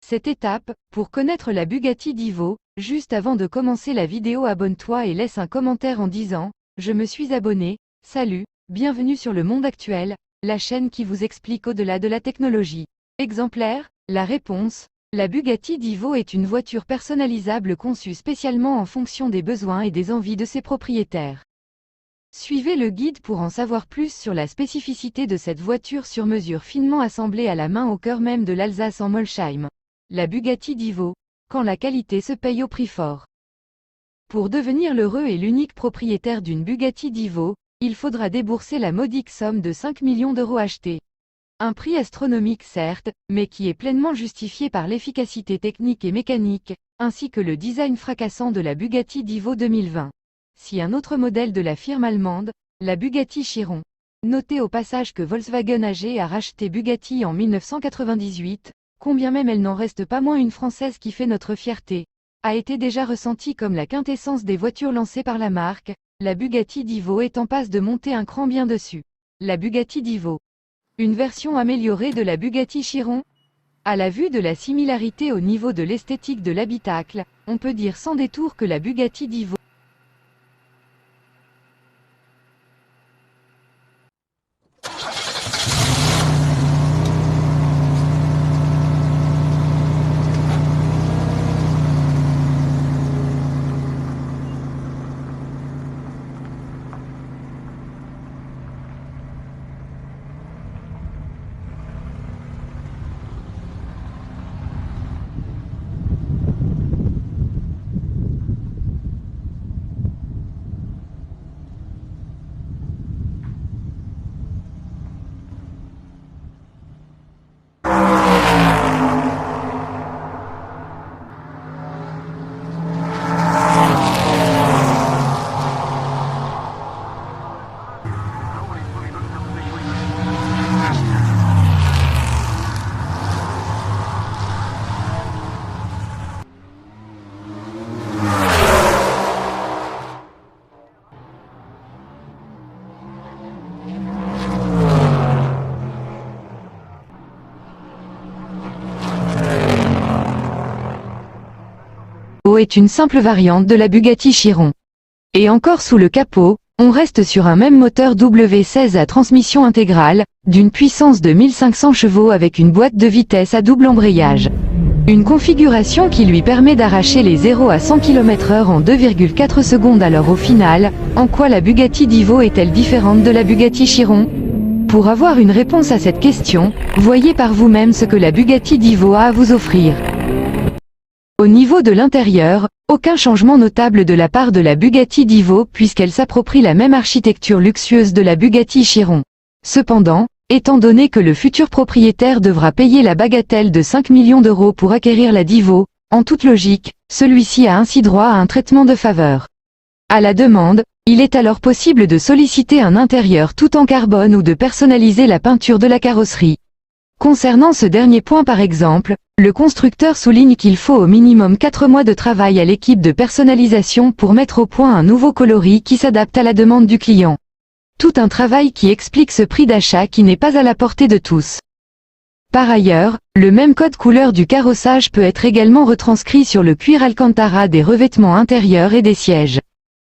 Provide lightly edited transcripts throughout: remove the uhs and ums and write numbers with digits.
Cette étape, pour connaître la Bugatti Divo, juste avant de commencer la vidéo abonne-toi et laisse un commentaire en disant « Je me suis abonné, salut, bienvenue sur le monde actuel », la chaîne qui vous explique au-delà de la technologie. Exemplaire, la réponse, la Bugatti Divo est une voiture personnalisable conçue spécialement en fonction des besoins et des envies de ses propriétaires. Suivez le guide pour en savoir plus sur la spécificité de cette voiture sur mesure finement assemblée à la main au cœur même de l'Alsace en Molsheim. La Bugatti Divo, quand la qualité se paye au prix fort. Pour devenir l'heureux et l'unique propriétaire d'une Bugatti Divo, il faudra débourser la modique somme de 5 millions d'euros achetés. Un prix astronomique certes, mais qui est pleinement justifié par l'efficacité technique et mécanique, ainsi que le design fracassant de la Bugatti Divo 2020. Si un autre modèle de la firme allemande, la Bugatti Chiron. Notez au passage que Volkswagen AG a racheté Bugatti en 1998, combien même elle n'en reste pas moins une française qui fait notre fierté, a été déjà ressentie comme la quintessence des voitures lancées par la marque, la Bugatti Divo est en passe de monter un cran bien dessus. La Bugatti Divo. Une version améliorée de la Bugatti Chiron. À la vue de la similarité au niveau de l'esthétique de l'habitacle, on peut dire sans détour que la Bugatti Divo est une simple variante de la Bugatti Chiron. Et encore sous le capot, on reste sur un même moteur W16 à transmission intégrale, d'une puissance de 1500 chevaux avec une boîte de vitesse à double embrayage. Une configuration qui lui permet d'arracher les 0 à 100 km/h en 2,4 secondes. Alors au final, en quoi la Bugatti Divo est-elle différente de la Bugatti Chiron? Pour avoir une réponse à cette question, voyez par vous-même ce que la Bugatti Divo a à vous offrir. Au niveau de l'intérieur, aucun changement notable de la part de la Bugatti Divo puisqu'elle s'approprie la même architecture luxueuse de la Bugatti Chiron. Cependant, étant donné que le futur propriétaire devra payer la bagatelle de 5 millions d'euros pour acquérir la Divo, en toute logique, celui-ci a ainsi droit à un traitement de faveur. À la demande, il est alors possible de solliciter un intérieur tout en carbone ou de personnaliser la peinture de la carrosserie. Concernant ce dernier point par exemple, le constructeur souligne qu'il faut au minimum 4 mois de travail à l'équipe de personnalisation pour mettre au point un nouveau coloris qui s'adapte à la demande du client. Tout un travail qui explique ce prix d'achat qui n'est pas à la portée de tous. Par ailleurs, le même code couleur du carrossage peut être également retranscrit sur le cuir Alcantara des revêtements intérieurs et des sièges.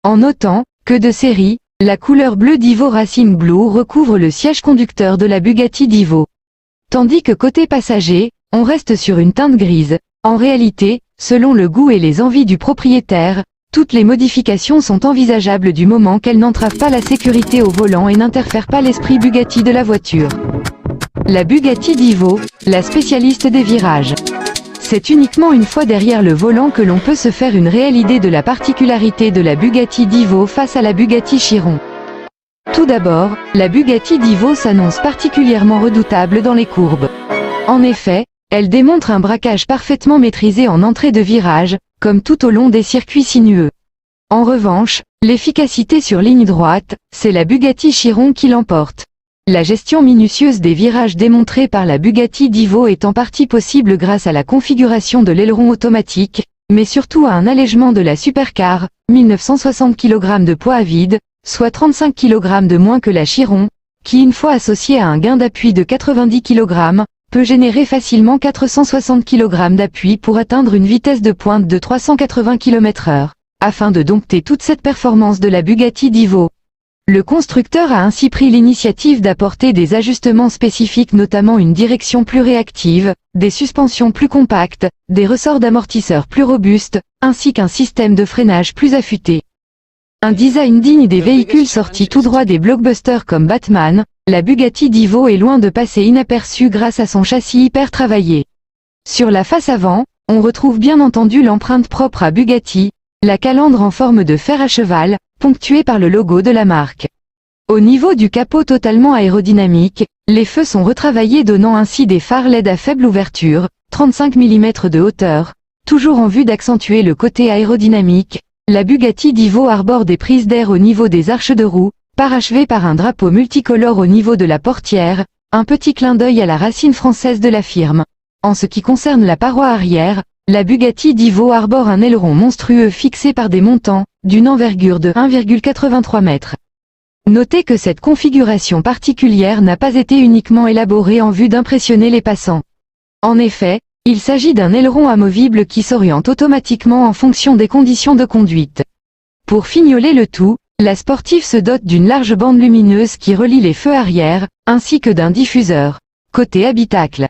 En notant que de série, la couleur bleu Divo Racing Blue recouvre le siège conducteur de la Bugatti Divo. Tandis que côté passager, on reste sur une teinte grise. En réalité, selon le goût et les envies du propriétaire, toutes les modifications sont envisageables du moment qu'elles n'entravent pas la sécurité au volant et n'interfèrent pas l'esprit Bugatti de la voiture. La Bugatti Divo, la spécialiste des virages. C'est uniquement une fois derrière le volant que l'on peut se faire une réelle idée de la particularité de la Bugatti Divo face à la Bugatti Chiron. Tout d'abord, la Bugatti Divo s'annonce particulièrement redoutable dans les courbes. En effet, elle démontre un braquage parfaitement maîtrisé en entrée de virage, comme tout au long des circuits sinueux. En revanche, l'efficacité sur ligne droite, c'est la Bugatti Chiron qui l'emporte. La gestion minutieuse des virages démontrée par la Bugatti Divo est en partie possible grâce à la configuration de l'aileron automatique, mais surtout à un allègement de la supercar, 1960 kg de poids à vide, soit 35 kg de moins que la Chiron, qui une fois associée à un gain d'appui de 90 kg, peut générer facilement 460 kg d'appui pour atteindre une vitesse de pointe de 380 km/h, afin de dompter toute cette performance de la Bugatti Divo. Le constructeur a ainsi pris l'initiative d'apporter des ajustements spécifiques, notamment une direction plus réactive, des suspensions plus compactes, des ressorts d'amortisseurs plus robustes, ainsi qu'un système de freinage plus affûté. Un design digne des véhicules sortis tout droit des blockbusters comme Batman, la Bugatti Divo est loin de passer inaperçue grâce à son châssis hyper travaillé. Sur la face avant, on retrouve bien entendu l'empreinte propre à Bugatti, la calandre en forme de fer à cheval, ponctuée par le logo de la marque. Au niveau du capot totalement aérodynamique, les feux sont retravaillés, donnant ainsi des phares LED à faible ouverture, 35 mm de hauteur. Toujours en vue d'accentuer le côté aérodynamique, la Bugatti Divo arbore des prises d'air au niveau des arches de roue, parachevées par un drapeau multicolore au niveau de la portière, un petit clin d'œil à la racine française de la firme. En ce qui concerne la paroi arrière, la Bugatti Divo arbore un aileron monstrueux fixé par des montants, d'une envergure de 1,83 m. Notez que cette configuration particulière n'a pas été uniquement élaborée en vue d'impressionner les passants. En effet, il s'agit d'un aileron amovible qui s'oriente automatiquement en fonction des conditions de conduite. Pour fignoler le tout, la sportive se dote d'une large bande lumineuse qui relie les feux arrière, ainsi que d'un diffuseur. Côté habitacle,